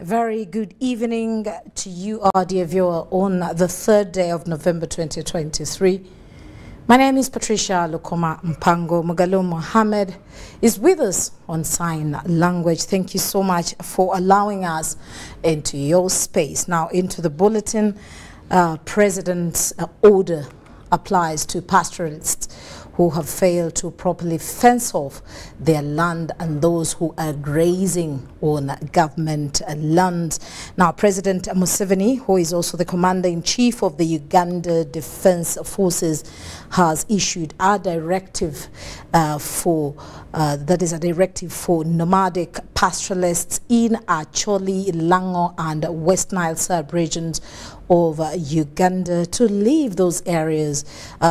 Very good evening to you, our dear viewer, on the third day of November 2023. My name is Patricia Lukoma Mpango. Mugalo Mohammed is with us on sign language. Thank you so much for allowing us into your space. Now, into the bulletin, President's order applies to pastoralists who have failed to properly fence off their land and those who are grazing on government land. Now, President Museveni, who is also the Commander-in-Chief of the Uganda Defense Forces, has issued a directive that is a directive for nomadic pastoralists in Acholi, Lango and West Nile sub-regions of Uganda to leave those areas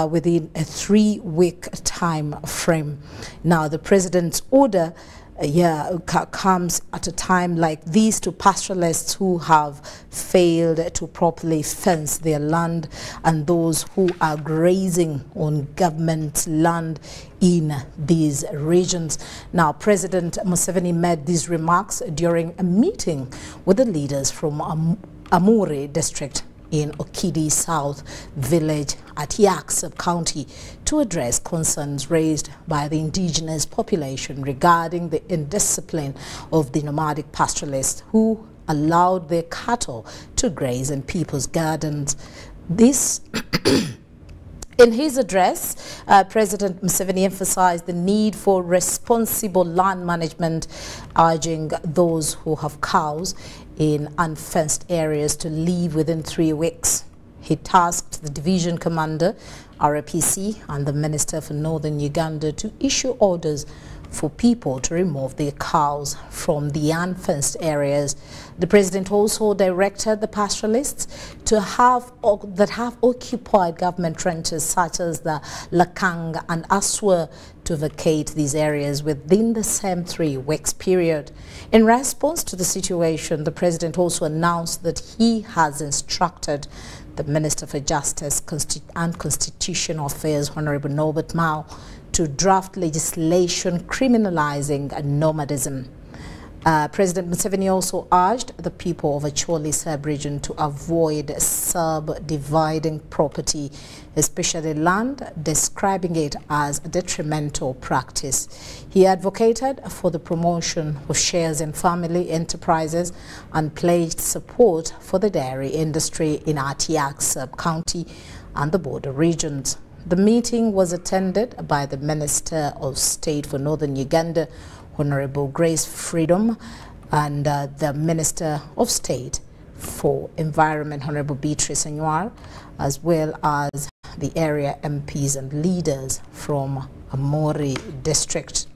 within a 3-week time frame. Now, the president's order comes at a time like this to pastoralists who have failed to properly fence their land and those who are grazing on government land in these regions. Now, President Museveni made these remarks during a meeting with the leaders from Amuri district in Okidi South village at Yak sub-county to address concerns raised by the indigenous population regarding the indiscipline of the nomadic pastoralists who allowed their cattle to graze in people's gardens. This In his address, President Museveni emphasized the need for responsible land management, urging those who have cows in unfenced areas to leave within 3 weeks. He tasked the division commander, RAPC, and the Minister for Northern Uganda to issue orders for people to remove their cows from the unfenced areas. The president also directed the pastoralists that have occupied government trenches such as the Lakang and Aswa to vacate these areas within the same 3 weeks period. In response to the situation, the president also announced that he has instructed the Minister for Justice and Constitutional Affairs, Honorable Norbert Mao, to draft legislation criminalizing nomadism. President Museveni also urged the people of Acholi sub-region to avoid subdividing property, especially land, describing it as a detrimental practice. He advocated for the promotion of shares in family enterprises and pledged support for the dairy industry in Atiak sub-county and the border regions. The meeting was attended by the Minister of State for Northern Uganda, Honorable Grace Freedom, and the Minister of State for Environment, Honorable Beatrice Anywar, as well as the area MPs and leaders from Amuri district.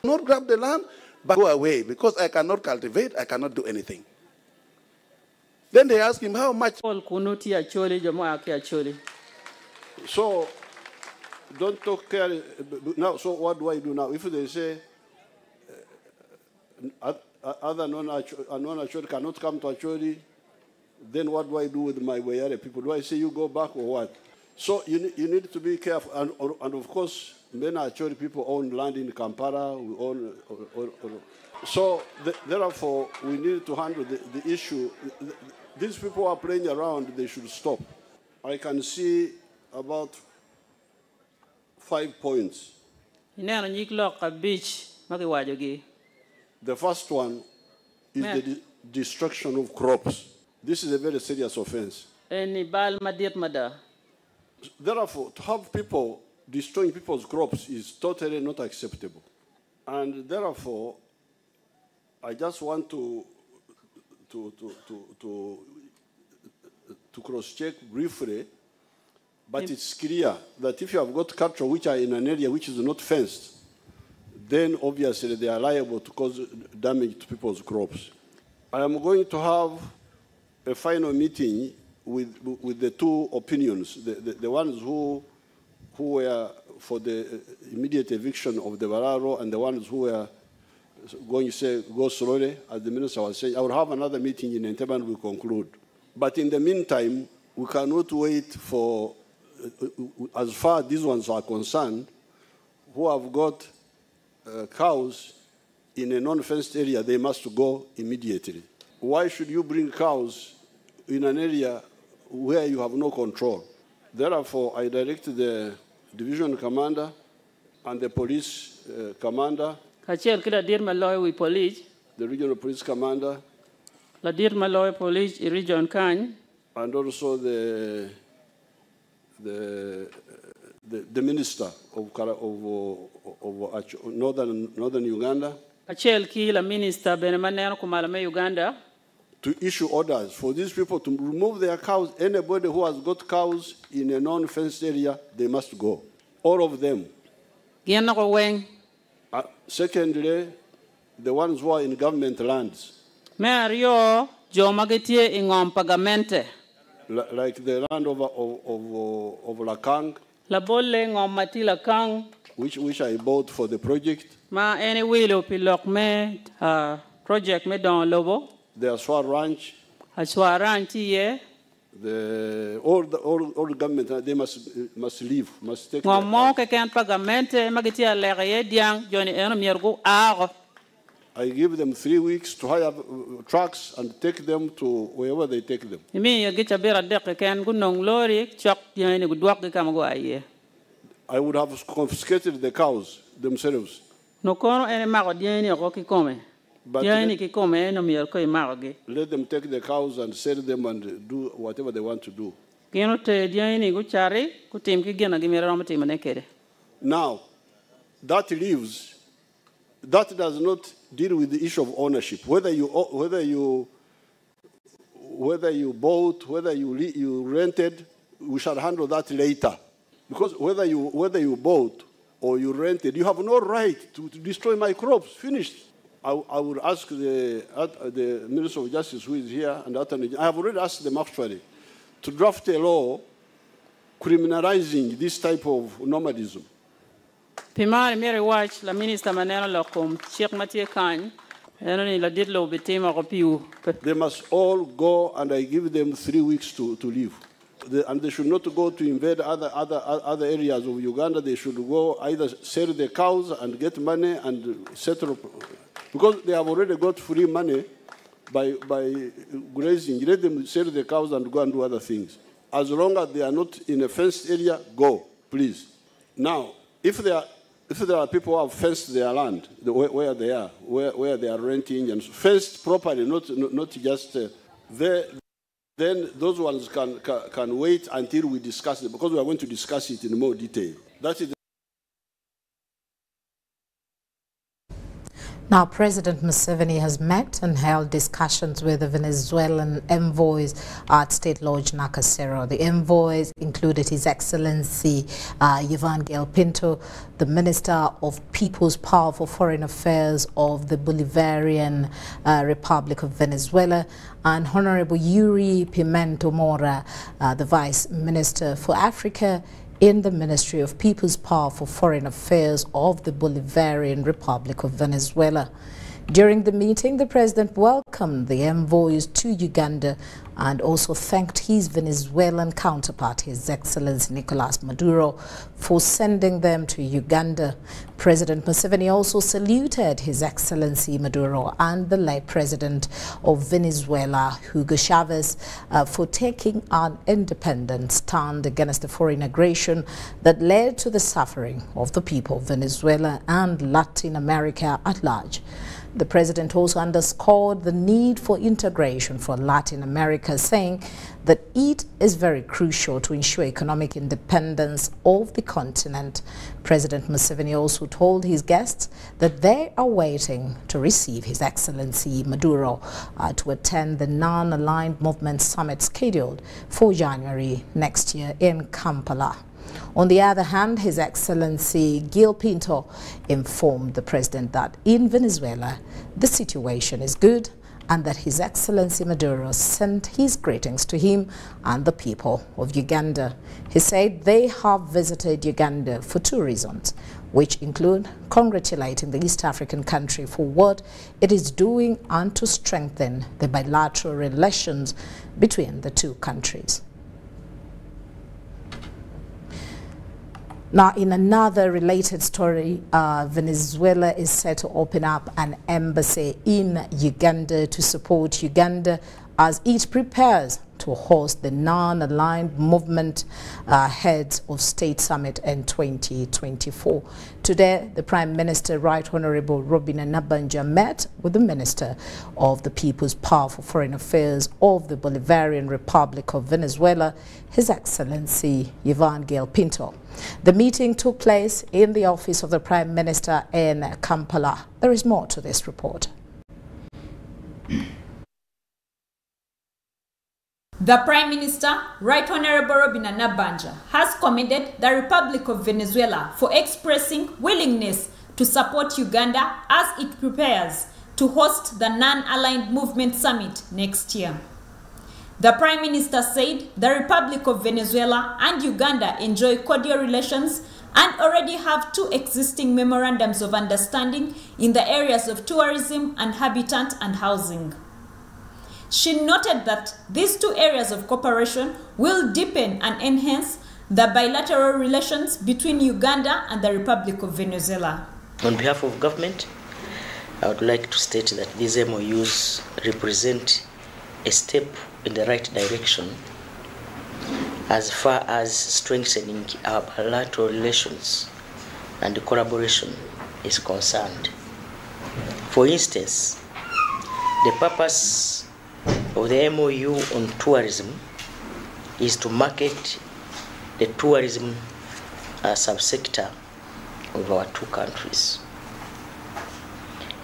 Not grab the land, but go away because I cannot cultivate, I cannot do anything. Then they ask him how much. So, don't talk care now. So what do I do now? If they say other non-Acholi cannot come to Acholi, then what do I do with my Wayare people? Do I say you go back or what? So you need to be careful. And of course, many Acholi people own land in Kampala. We own. So therefore, we need to handle the issue. These people are playing around. They should stop. I can see about 5 points. The first one is the destruction of crops. This is a very serious offense. Therefore, to have people destroying people's crops is totally not acceptable. And therefore, I just want to cross-check briefly, but it's clear that if you have got cattle which are in an area which is not fenced, then obviously they are liable to cause damage to people's crops. I am going to have a final meeting with the two opinions, the ones who were for the immediate eviction of the Bararo and the ones who were going to say go slowly, as the minister was saying. I will have another meeting in Entebbe and we'll conclude. But in the meantime, we cannot wait for, as far as these ones are concerned, who have got cows in a non-fenced area, they must go immediately. Why should you bring cows in an area where you have no control? Therefore, I direct the division commander and the police commander, the regional police commander, region Kany, and also the minister of northern Uganda, to issue orders for these people to remove their cows. Anybody who has got cows in a non-fenced area, they must go. All of them. Secondly, the ones who are in government lands. Like the land of Lakang, which I bought for the project. The Aswa Ranch. All government, they must leave, must take I give them 3 weeks to hire trucks and take them to wherever they take them. I would have confiscated the cows themselves. But let them take the cows and sell them and do whatever they want to do. Now, that leaves, that does not deal with the issue of ownership. Whether you bought, whether you rented, we shall handle that later. Because whether you bought or you rented, you have no right to destroy my crops. Finished. I would ask the Minister of Justice, who is here, and I have already asked them actually to draft a law criminalizing this type of nomadism. They must all go, and I give them 3 weeks to leave. And they should not go to invade other areas of Uganda. They should go either sell the cows and get money and settle, because they have already got free money by grazing. Let them sell the cows and go and do other things. As long as they are not in a fenced area, go, please. Now, if there are people who have fenced their land, where they are, where they are renting, and fenced properly, not just then those ones can wait until we discuss it, because we are going to discuss it in more detail. That is. Now, President Museveni has met and held discussions with the Venezuelan envoys at State Lodge Nakasero. The envoys included His Excellency Evangel Pinto, the Minister of People's Power for Foreign Affairs of the Bolivarian Republic of Venezuela, and Honorable Yuri Pimento Mora, the Vice Minister for Africa in the Ministry of People's Power for Foreign Affairs of the Bolivarian Republic of Venezuela. During the meeting, the President welcomed the envoys to Uganda and also thanked his Venezuelan counterpart, His Excellency Nicolas Maduro, for sending them to Uganda. President Museveni also saluted His Excellency Maduro and the late President of Venezuela, Hugo Chavez, for taking an independent stand against the foreign aggression that led to the suffering of the people of Venezuela and Latin America at large. The President also underscored the need for integration for Latin America, saying that it is very crucial to ensure economic independence of the continent. President Museveni also told his guests that they are waiting to receive His Excellency Maduro to attend the Non-Aligned Movement Summit scheduled for January next year in Kampala. On the other hand, His Excellency Gil Pinto informed the President that in Venezuela, the situation is good and that His Excellency Maduro sent his greetings to him and the people of Uganda. He said they have visited Uganda for 2 reasons, which include congratulating the East African country for what it is doing and to strengthen the bilateral relations between the 2 countries. Now, in another related story, Venezuela is set to open up an embassy in Uganda to support Uganda as it prepares to host the non-aligned movement heads of state summit in 2024. Today, the Prime Minister, Right Honorable Robinah Nabbanja, met with the Minister of the People's Power for Foreign Affairs of the Bolivarian Republic of Venezuela, His Excellency Iván Gil Pinto. The meeting took place in the office of the Prime Minister in Kampala. There is more to this report. The Prime Minister, Right Honorable Robinah Nabbanja, has commended the Republic of Venezuela for expressing willingness to support Uganda as it prepares to host the Non-Aligned Movement Summit next year. The Prime Minister said the Republic of Venezuela and Uganda enjoy cordial relations and already have 2 existing memorandums of understanding in the areas of tourism and habitat and housing. She noted that these 2 areas of cooperation will deepen and enhance the bilateral relations between Uganda and the Republic of Venezuela. On behalf of government, I would like to state that these MOUs represent a step in the right direction as far as strengthening our bilateral relations and collaboration is concerned. For instance, the purpose of the MOU on tourism is to market the tourism subsector of our 2 countries.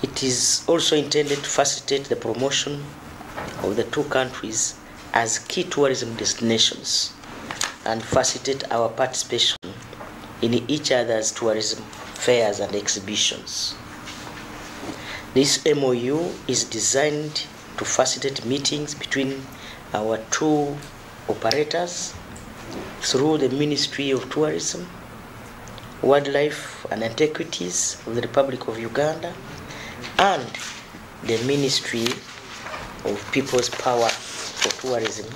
It is also intended to facilitate the promotion of the 2 countries as key tourism destinations and facilitate our participation in each other's tourism fairs and exhibitions. This MOU is designed to facilitate meetings between our 2 operators through the Ministry of Tourism, Wildlife and Antiquities of the Republic of Uganda, and the Ministry of People's Power for Tourism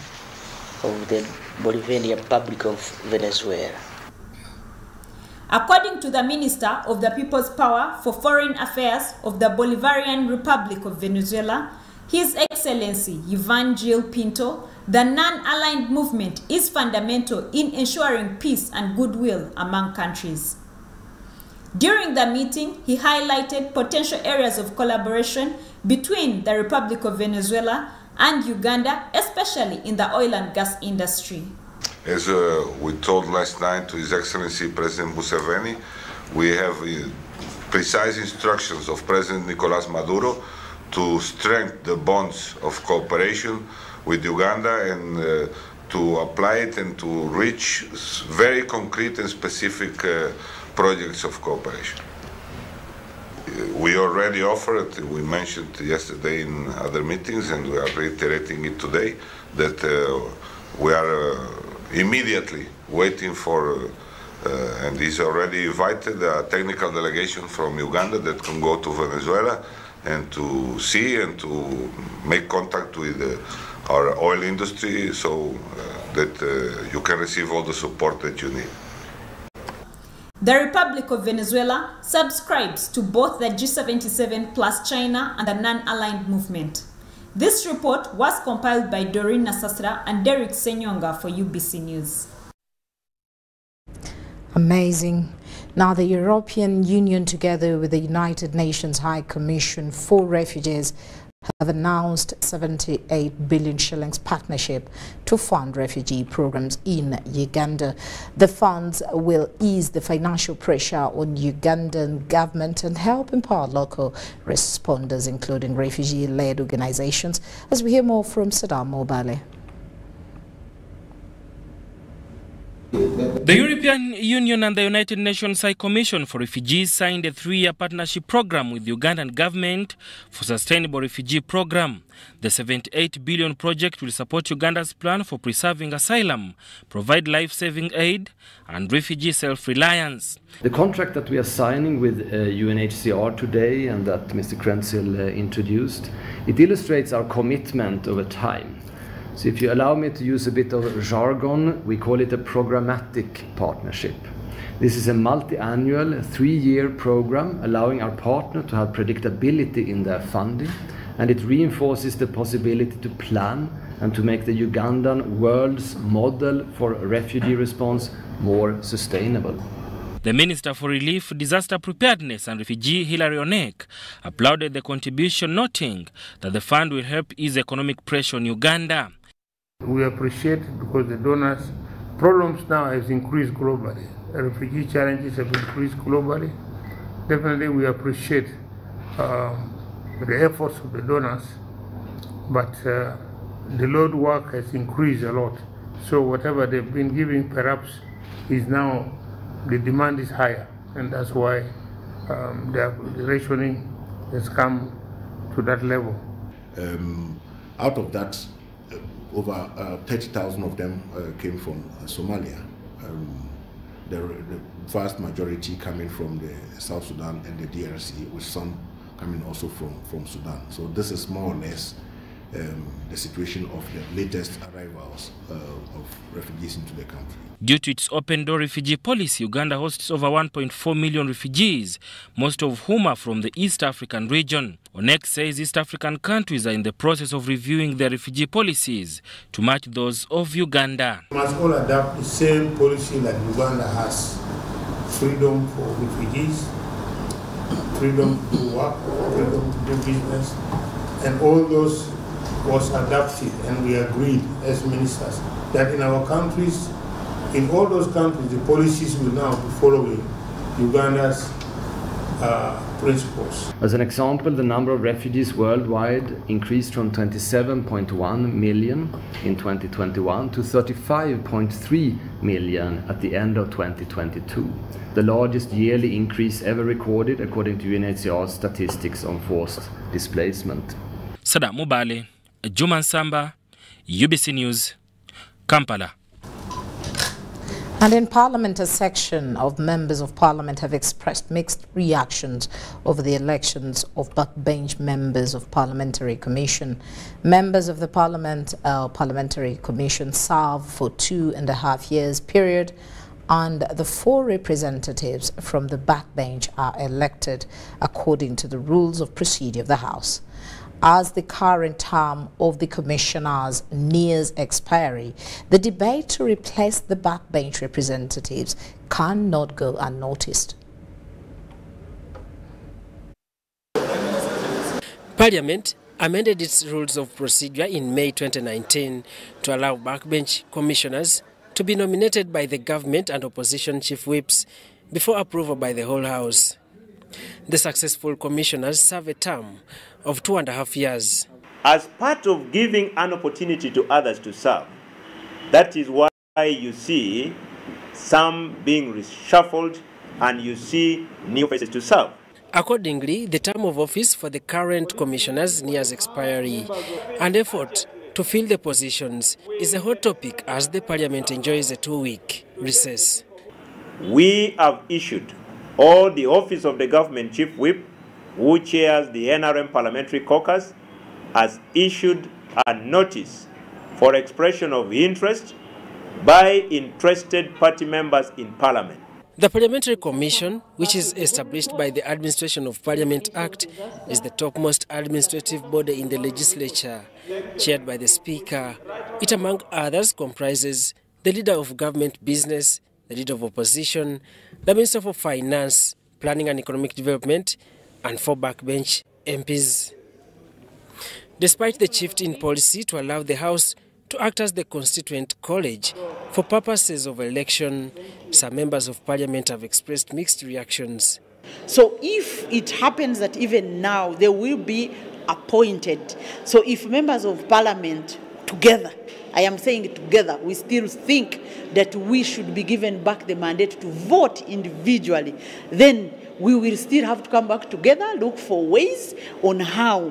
of the Bolivarian Republic of Venezuela. According to the Minister of the People's Power for Foreign Affairs of the Bolivarian Republic of Venezuela, His Excellency Iván Gil Pinto, the non-aligned movement is fundamental in ensuring peace and goodwill among countries. During the meeting, he highlighted potential areas of collaboration between the Republic of Venezuela and Uganda, especially in the oil and gas industry. As we told last night to His Excellency President Museveni, we have precise instructions of President Nicolás Maduro to strengthen the bonds of cooperation with Uganda and to apply it and to reach very concrete and specific projects of cooperation. We already offered, we mentioned yesterday in other meetings, and we are reiterating it today, that we are immediately waiting for, and is already invited, a technical delegation from Uganda that can go to Venezuela and to see and to make contact with our oil industry so that you can receive all the support that you need. The Republic of Venezuela subscribes to both the G77 plus China and the non-aligned movement. This report was compiled by Doreen Nasasra and Derek Senyonga for UBC News. Amazing. Now, the European Union, together with the United Nations High Commission for Refugees, have announced 78 billion shillings partnership to fund refugee programs in Uganda. The funds will ease the financial pressure on Ugandan government and help empower local responders, including refugee-led organizations. As we hear more from Saddam Mobale. The European Union and the United Nations High Commission for Refugees signed a 3-year partnership program with the Ugandan government for sustainable refugee program. The 78 billion project will support Uganda's plan for preserving asylum, provide life-saving aid, and refugee self-reliance. The contract that we are signing with UNHCR today and that Mr. Krenzel introduced, it illustrates our commitment over time. So if you allow me to use a bit of jargon, we call it a programmatic partnership. This is a multi-annual, 3-year program allowing our partner to have predictability in their funding, and it reinforces the possibility to plan and to make the Ugandan world's model for refugee response more sustainable. The Minister for Relief, Disaster Preparedness and Refugee, Hilary Onek, applauded the contribution, noting that the fund will help ease economic pressure on Uganda. We appreciate it because the donors' problems now has increased globally. The refugee challenges have increased globally. Definitely we appreciate the efforts of the donors, but the load work has increased a lot. So whatever they've been giving perhaps is now, the demand is higher, and that's why the rationing has come to that level. Out of that, over 30,000 of them came from Somalia. The vast majority coming from the South Sudan and the DRC, with some coming also from Sudan. So this is more or less the situation of the latest arrivals of refugees into the country. Due to its open-door refugee policy, Uganda hosts over 1.4 million refugees, most of whom are from the East African region. Onek says East African countries are in the process of reviewing their refugee policies to match those of Uganda. We must all adopt the same policy that Uganda has. Freedom for refugees, freedom to work, freedom to do business, and all those was adopted, and we agreed as ministers that in our countries, in all those countries, the policies will now be following Uganda's principles. As an example, the number of refugees worldwide increased from 27.1 million in 2021 to 35.3 million at the end of 2022, the largest yearly increase ever recorded according to UNHCR's statistics on forced displacement. Sada Mubale, Juman Samba, UBC News, Kampala. And in Parliament, a section of members of Parliament have expressed mixed reactions over the elections of backbench members of Parliamentary Commission. Members of the Parliamentary Commission serve for 2.5 years period, and the 4 representatives from the backbench are elected according to the rules of procedure of the House. As the current term of the commissioners nears expiry, the debate to replace the backbench representatives cannot go unnoticed. Parliament amended its rules of procedure in May 2019 to allow backbench commissioners to be nominated by the government and opposition chief whips before approval by the whole House. The successful commissioners serve a term of 2.5 years. As part of giving an opportunity to others to serve, that is why you see some being reshuffled and you see new faces to serve. Accordingly, the term of office for the current commissioners nears expiry, and effort to fill the positions is a hot topic as the Parliament enjoys a 2-week recess. We have issued, or the Office of the Government Chief Whip, who chairs the NRM Parliamentary Caucus, has issued a notice for expression of interest by interested party members in Parliament. The Parliamentary Commission, which is established by the Administration of Parliament Act, is the topmost administrative body in the legislature, chaired by the Speaker. It, among others, comprises the Leader of Government Business, the Leader of Opposition, the Minister for Finance, Planning and Economic Development, and 4 backbench MPs. Despite the shift in policy to allow the House to act as the constituent college for purposes of election, some members of Parliament have expressed mixed reactions. So if it happens that even now they will be appointed, so if members of Parliament together, I am saying together, we still think that we should be given back the mandate to vote individually, then we will still have to come back together, look for ways on how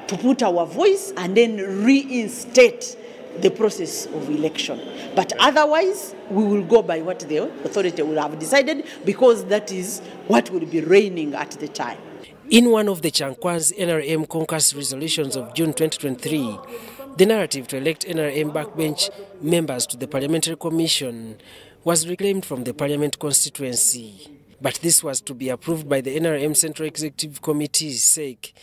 to put our voice and then reinstate the process of election. But otherwise, we will go by what the authority will have decided, because that is what will be reigning at the time. In one of the Chankwan's NRM caucus resolutions of June 2023, the narrative to elect NRM backbench members to the Parliamentary Commission was reclaimed from the Parliament constituency. But this was to be approved by the NRM Central Executive Committee, SEC,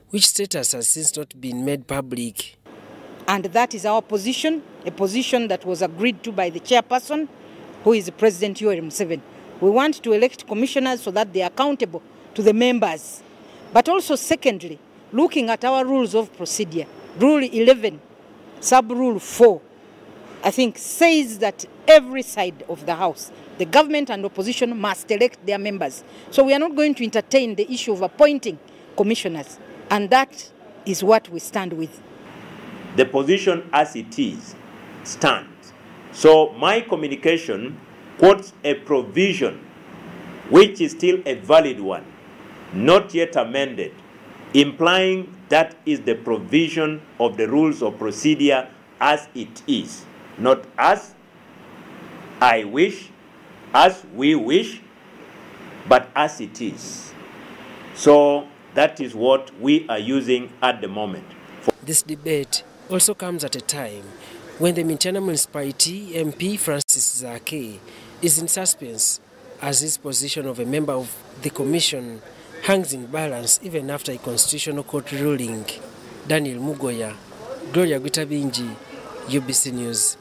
which status has since not been made public. And that is our position, a position that was agreed to by the chairperson, who is President Yoweri Museveni. We want to elect commissioners so that they are accountable to the members. But also, secondly, looking at our rules of procedure, Rule 11, Sub-Rule 4, I think says that every side of the House, the government and opposition, must elect their members. So we are not going to entertain the issue of appointing commissioners. And that is what we stand with. The position as it is stands. So my communication quotes a provision which is still a valid one, not yet amended, implying that is the provision of the rules of procedure as it is, not as I wish, as we wish, but as it is. So that is what we are using at the moment. This debate also comes at a time when the Mintiana Municipality MP Francis Zake is in suspense, as his position of a member of the commission hangs in balance even after a constitutional court ruling. Daniel Mugoya, Gloria Gwitabinji, UBC News.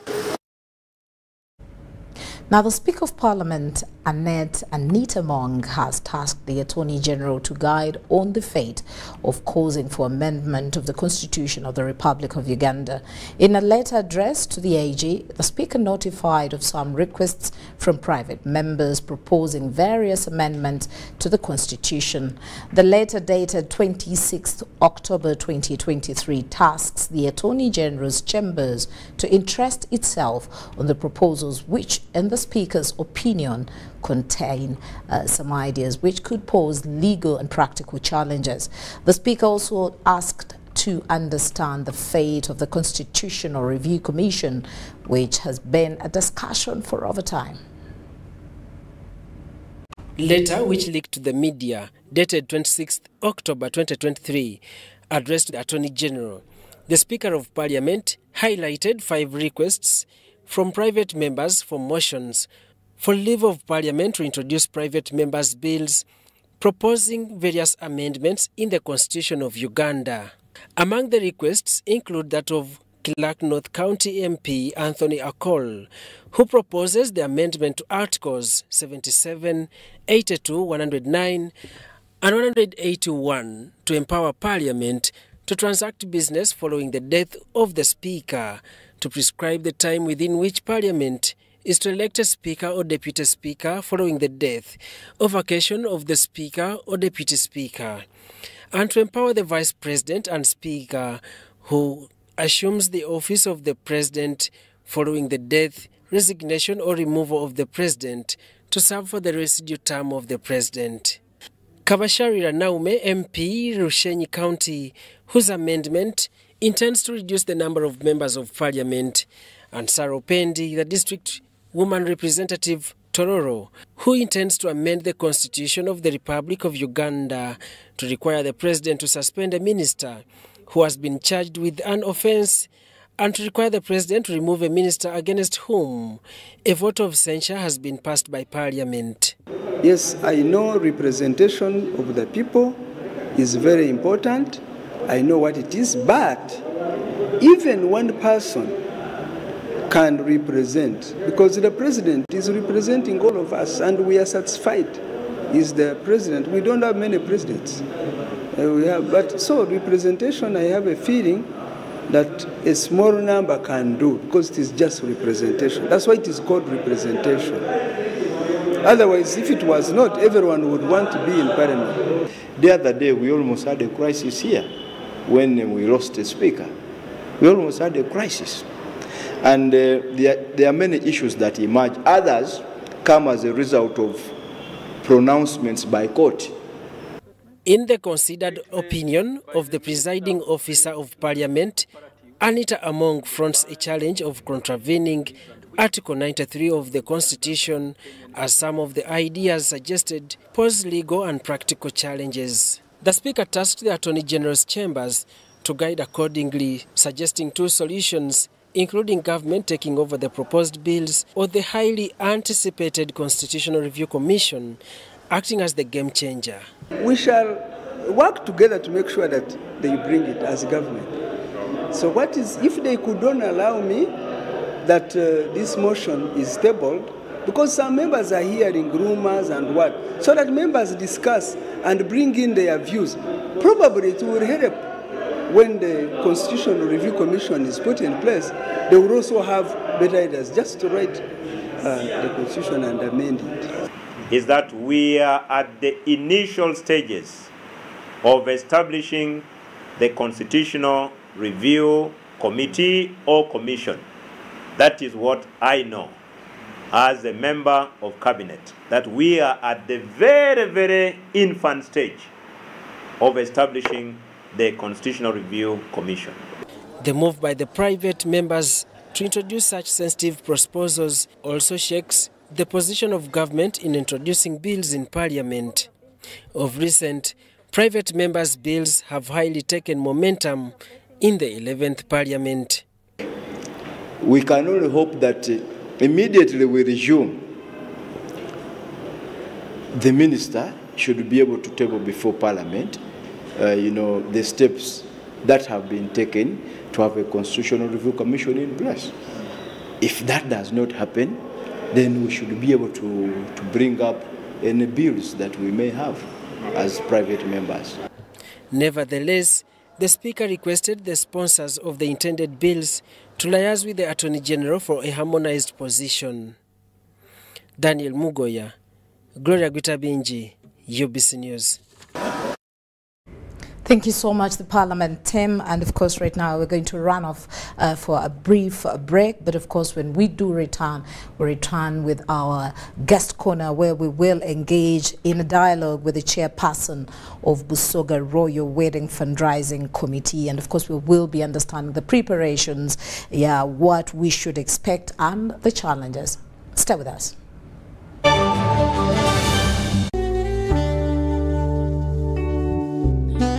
Now, the Speaker of Parliament, Anita Among, has tasked the Attorney General to guide on the fate of causing for amendment of the Constitution of the Republic of Uganda. In a letter addressed to the AG, the Speaker notified of some requests from private members proposing various amendments to the Constitution. The letter, dated 26 October 2023, tasks the Attorney General's chambers to interest itself on the proposals which, in the Speaker's opinion, contain some ideas which could pose legal and practical challenges. The Speaker also asked to understand the fate of the Constitutional Review Commission, which has been a discussion for over time. Letter, which leaked to the media, dated 26 October 2023, addressed the Attorney General. The Speaker of Parliament highlighted 5 requests from private members for motions for leave of Parliament to introduce private members' bills proposing various amendments in the Constitution of Uganda. Among the requests include that of Clark North County MP Anthony Akol, who proposes the amendment to Articles 77, 82, 109 and 181 to empower Parliament to transact business following the death of the Speaker, to prescribe the time within which Parliament is to elect a Speaker or Deputy Speaker following the death or vacation of the Speaker or Deputy Speaker, and to empower the Vice President and Speaker who assumes the office of the President following the death, resignation or removal of the President to serve for the residual term of the President. Kabasharira Naume, MP, Rushenyi County, whose amendment intends to reduce the number of members of Parliament, and Saro Pendi, the District Woman Representative Tororo, who intends to amend the Constitution of the Republic of Uganda to require the President to suspend a minister who has been charged with an offence, and to require the President to remove a minister against whom a vote of censure has been passed by Parliament. Yes, I know representation of the people is very important. I know what it is, but even one person can represent, because the President is representing all of us and we are satisfied. He's the President. We don't have many presidents. But so representation, I have a feeling that a small number can do, because it is just representation. That's why it is called representation. Otherwise, if it was not, everyone would want to be in Parliament. The other day, we almost had a crisis here when we lost a speaker. We almost had a crisis. And there are many issues that emerge. Others come as a result of pronouncements by court. In the considered opinion of the presiding officer of Parliament, Anita Among fronts a challenge of contravening Article 93 of the Constitution, as some of the ideas suggested pose legal and practical challenges. The Speaker tasked the Attorney General's chambers to guide accordingly, suggesting 2 solutions including government taking over the proposed bills or the highly anticipated Constitutional Review Commission acting as the game changer. We shall work together to make sure that they bring it as government. So if they could not allow me that this motion is tabled, because some members are hearing rumors and what, so that members discuss and bring in their views. Probably it will help when the Constitutional Review Commission is put in place. They will also have better ideas just to write the Constitution and amend it. Is that we are at the initial stages of establishing the Constitutional Review Committee or Commission. That is what I know as a member of Cabinet, that we are at the very, very infant stage of establishing the Constitutional Review Commission. The move by the private members to introduce such sensitive proposals also shakes the position of government in introducing bills in Parliament. Of recent, private members' bills have highly taken momentum in the 11th Parliament. We can only hope that immediately we resume, the minister should be able to table before Parliament the steps that have been taken to have a Constitutional Review Commission in place. If that does not happen, then we should be able to bring up any bills that we may have as private members. Nevertheless, the Speaker requested the sponsors of the intended bills to liaise with the Attorney General for a harmonized position. Daniel Mugoya, Gloria Gutabinji, UBC News. Thank you so much, the Parliament team. And of course, right now we're going to run off for a brief break. But of course, when we do return, we return with our guest corner, where we will engage in a dialogue with the chairperson of Busoga Royal Wedding Fundraising Committee. And of course, we will be understanding the preparations, what we should expect and the challenges. Stay with us.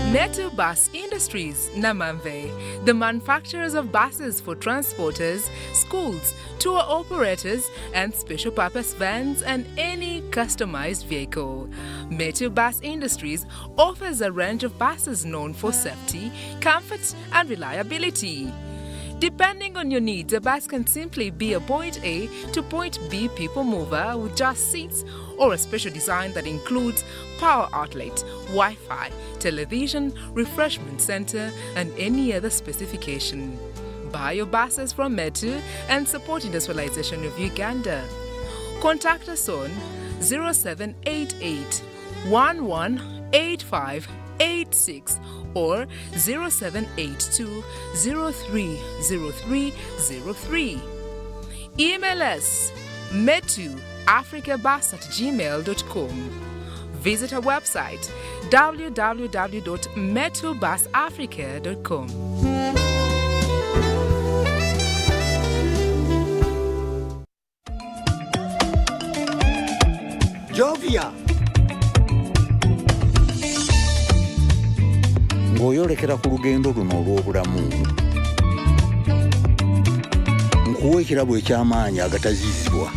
Metu Bus Industries, Namamve, the manufacturers of buses for transporters, schools, tour operators, and special purpose vans and any customized vehicle. Metu Bus Industries offers a range of buses known for safety, comfort, and reliability. Depending on your needs, a bus can simply be a point A to point B people mover with just seats, or a special design that includes power outlet, Wi-Fi, television, refreshment center, and any other specification. Buy your buses from Metu and support industrialization of Uganda. Contact us on 0788 118586 or 0782 030303. Email us metuafricabus@gmail.com. Visit our website www.metubusafrica.com. Jovia ng'oyolekera ku lugendo luno olw'obulamu nkuwa ekirabo eky'amaanyi agatazizibwa,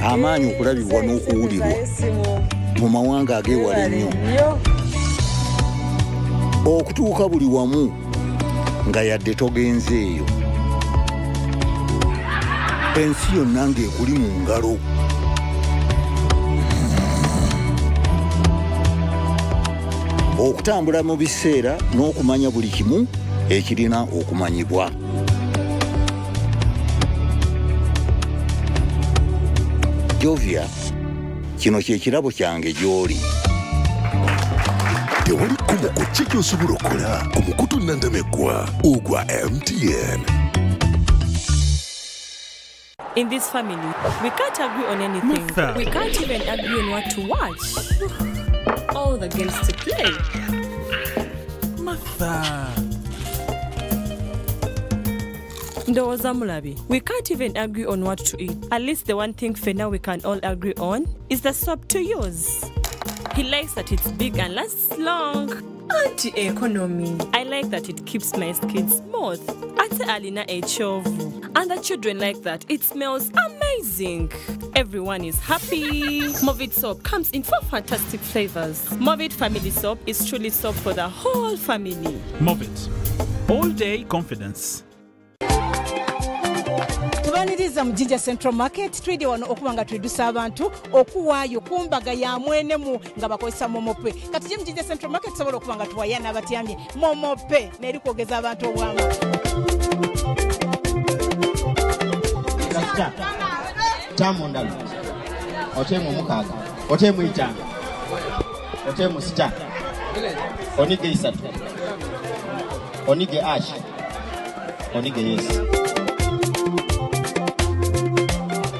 amaanyi okulabibwa n'okuwulirwa mu mawanga ag'ewala ennyo, okutuuka buli wamu nga yadde togenzeeyo, ensi yonna ng'ekuli mu ngalo. Okutambula mu biseera n'okumanya buli kimu ekirina okumanyibwa. Jovia, kino kye kirabo kyange gy'oli. Tewali kumuko ki gy'osobola okukola ku mukutu nnandameggwa ogwa MTN. In this family, we can't agree on anything. Martha. We can't even agree on what to watch. All the games to play. Martha. Ndoza Mulabi, we can't even agree on what to eat. At least the one thing for now we can all agree on is the soap to use. He likes that it's big and lasts long. Anti-economy. I like that it keeps my skin smooth. Ate alina echovu. And the children like that. It smells amazing. Everyone is happy. Movit soap comes in 4 fantastic flavors. Movit family soap is truly soap for the whole family. Movit. All day confidence. Tubaniriza mu Jinja Central Market twidi wano okubanga twedusa abantu okuwaayo kumbaga ya mwenemu nga bakozesa momope. Kati je mu Jinja Central Market sobola okubanga tuwayana abatyamye momope neri kwogeza abantu obwama. Tamu ndalo. Otemu mukaga. Otemu itanga. Otemu sita. Onige isatu. Onige ash. Onige yes.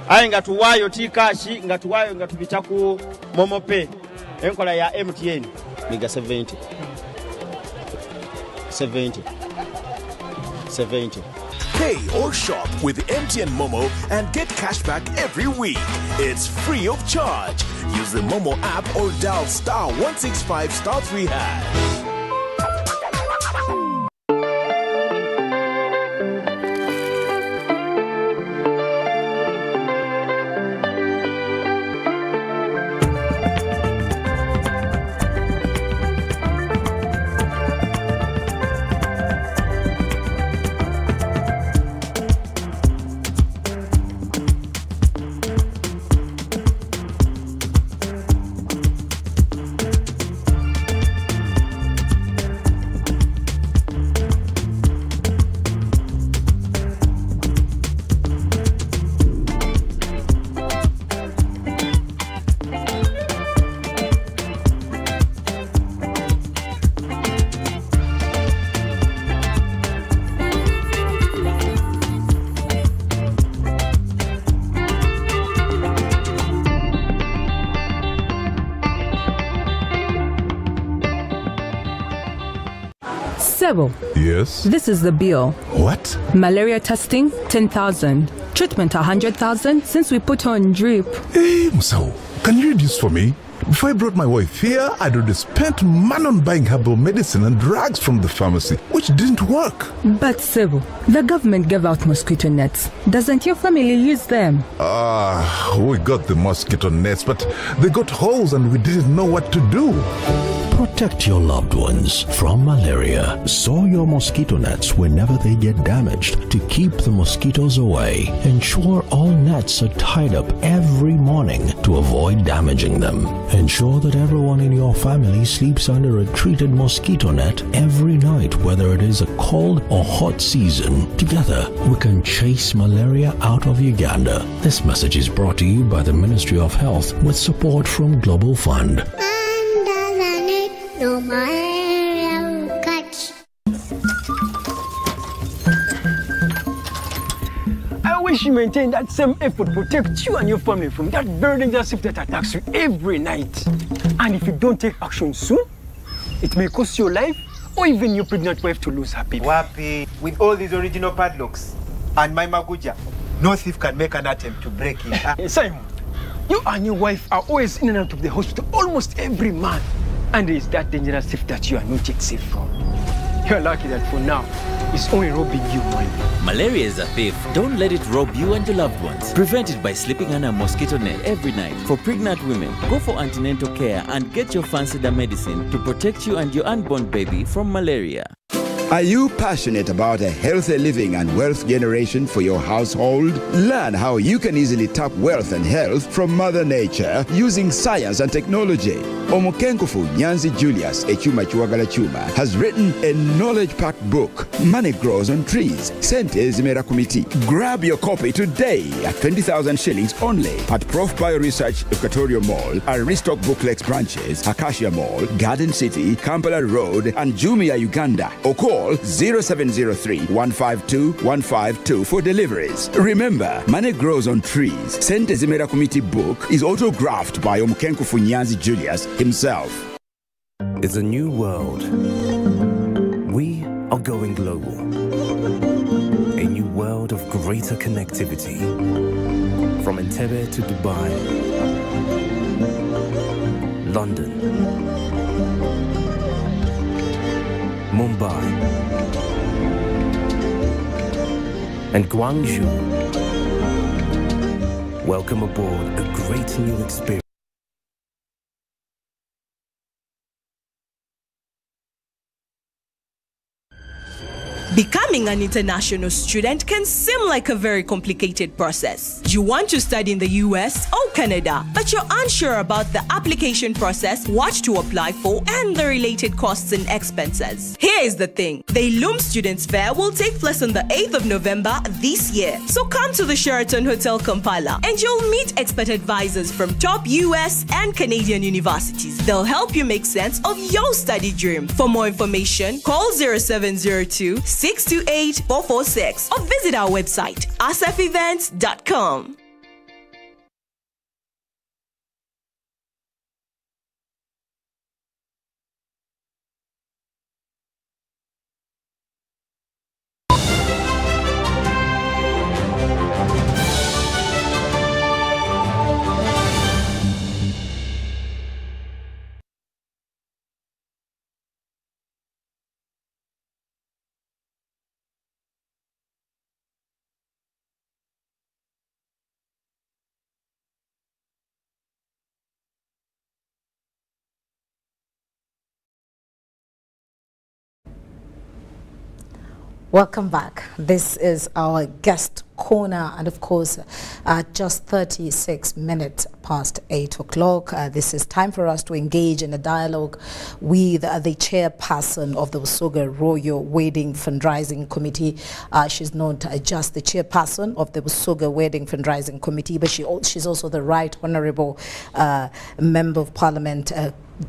Aye nga tuwayo tikashi nga tuwayo nga tubita ku momope enkola ya MTN miga 70 Pay or shop with MTN Momo and get cashback every week. It's free of charge. Use the Momo app or dial *165*3#. Sebo. Yes? This is the bill. What? Malaria testing, 10,000. Treatment, 100,000 since we put her on drip. Hey, Musao, can you read this for me? Before I brought my wife here, I'd already spent money on buying herbal medicine and drugs from the pharmacy, which didn't work. But Sebo, the government gave out mosquito nets. Doesn't your family use them? We got the mosquito nets, but they got holes and we didn't know what to do. Protect your loved ones from malaria. Sew your mosquito nets whenever they get damaged to keep the mosquitoes away. Ensure all nets are tied up every morning to avoid damaging them. Ensure that everyone in your family sleeps under a treated mosquito net every night, whether it is a cold or hot season. Together, we can chase malaria out of Uganda. This message is brought to you by the Ministry of Health with support from Global Fund. No malaria will catch. I wish you maintain that same effort to protect you and your family from that very dangerous sickness that attacks you every night. And if you don't take action soon, it may cost your life or even your pregnant wife to lose her baby. Wapi, with all these original padlocks and my maguja, no thief can make an attempt to break it. Simon, you and your wife are always in and out of the hospital almost every month. And there is that dangerous thief that you are not yet safe from. You're lucky that for now, it's only robbing you money. Malaria is a thief. Don't let it rob you and your loved ones. Prevent it by sleeping under a mosquito net every night. For pregnant women, go for antenatal care and get your Fansida medicine to protect you and your unborn baby from malaria. Are you passionate about a healthy living and wealth generation for your household? Learn how you can easily tap wealth and health from Mother Nature using science and technology. Omukenkufu Nyanzi Julius Echuma Chiwagala Chuma has written a knowledge-packed book, Money Grows on Trees, Sente Zimera Committee. Grab your copy today at 20,000 shillings only at Prof Bioresearch Equatorial Mall, Aristoc Booklex branches, Acacia Mall, Garden City, Kampala Road, and Jumia, Uganda. Or call 0703-152-152 for deliveries. Remember, Money Grows on Trees, Sente Zimera Committee book is autographed by Omukenkufu Nyanzi Julius himself. It's a new world. We are going global. A new world of greater connectivity. From Entebbe to Dubai. London, Mumbai, and Guangzhou. Welcome aboard a great new experience. Becoming an international student can seem like a very complicated process. You want to study in the US or Canada, but you're unsure about the application process, what to apply for, and the related costs and expenses. Here is the thing. The Illume Students Fair will take place on the 8th of November this year. So come to the Sheraton Hotel Kampala and you'll meet expert advisors from top US and Canadian universities. They'll help you make sense of your study dream. For more information, call 0702 628 446 or visit our website, asafevents.com. Welcome back. This is our guest corner, and of course, just 36 minutes past 8 o'clock. This is time for us to engage in a dialogue with the chairperson of the Busoga Royal Wedding Fundraising Committee. She's not just the chairperson of the Busoga Wedding Fundraising Committee, but she's also the Right Honorable Member of Parliament,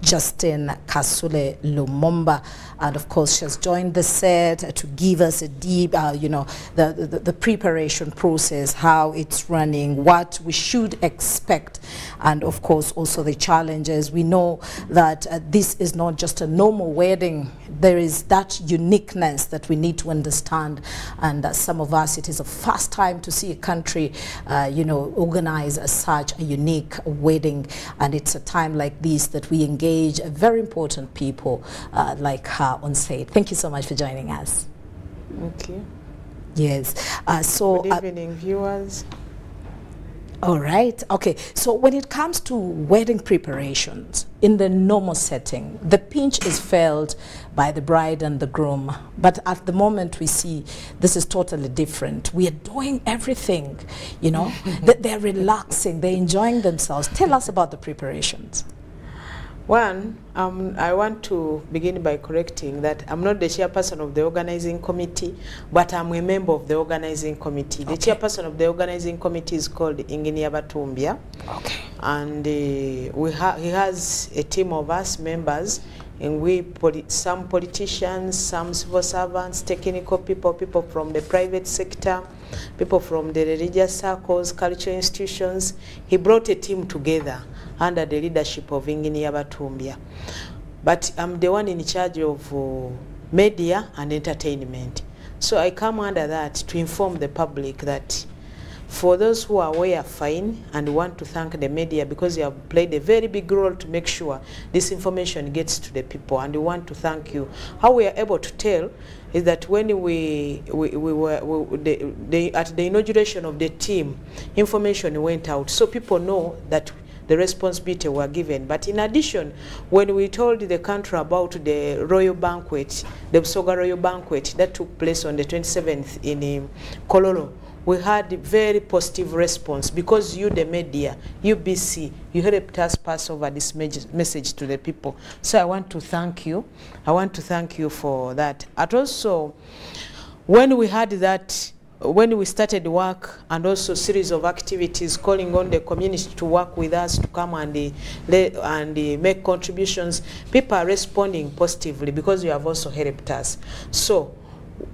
Justine Kasule Lumumba, and of course she has joined the set to give us a deep, the preparation process, how it's running, what we should expect, and of course also the challenges. We know that this is not just a normal wedding. There is that uniqueness that we need to understand, and some of us, it is a first time to see a country, organize such a unique wedding, and it's a time like this that we engage very important people like her on stage. Thank you so much for joining us. Thank you. Yes. Good evening, viewers. All right. Okay. So when it comes to wedding preparations in the normal setting, the pinch is felt by the bride and the groom. But at the moment we see this is totally different. We are doing everything, they're relaxing, they're enjoying themselves. Tell us about the preparations. One, I want to begin by correcting that I'm not the chairperson of the organizing committee, but I'm a member of the organizing committee. The chairperson of the organizing committee is called Ingenia Batumbia. Okay. And he has a team of us members, and some politicians, some civil servants, technical people, people from the private sector, people from the religious circles, cultural institutions. He brought a team together under the leadership of Ingenia Batumbia. But I'm the one in charge of media and entertainment. So I come under that to inform the public that for those who are aware, fine, and want to thank the media because you have played a very big role to make sure this information gets to the people, and we want to thank you. How we are able to tell is that when we were at the inauguration of the team, information went out, so people know that the responsibility were given. But in addition, when we told the country about the royal banquet, the Busoga Royal Banquet that took place on the 27th in Kololo, we had a very positive response because you, the media, UBC, you helped us pass over this message to the people. So I want to thank you. I want to thank you for that. And also, when we had that, when we started work and also series of activities calling on the community to work with us to come and make contributions, people are responding positively because you have also helped us. So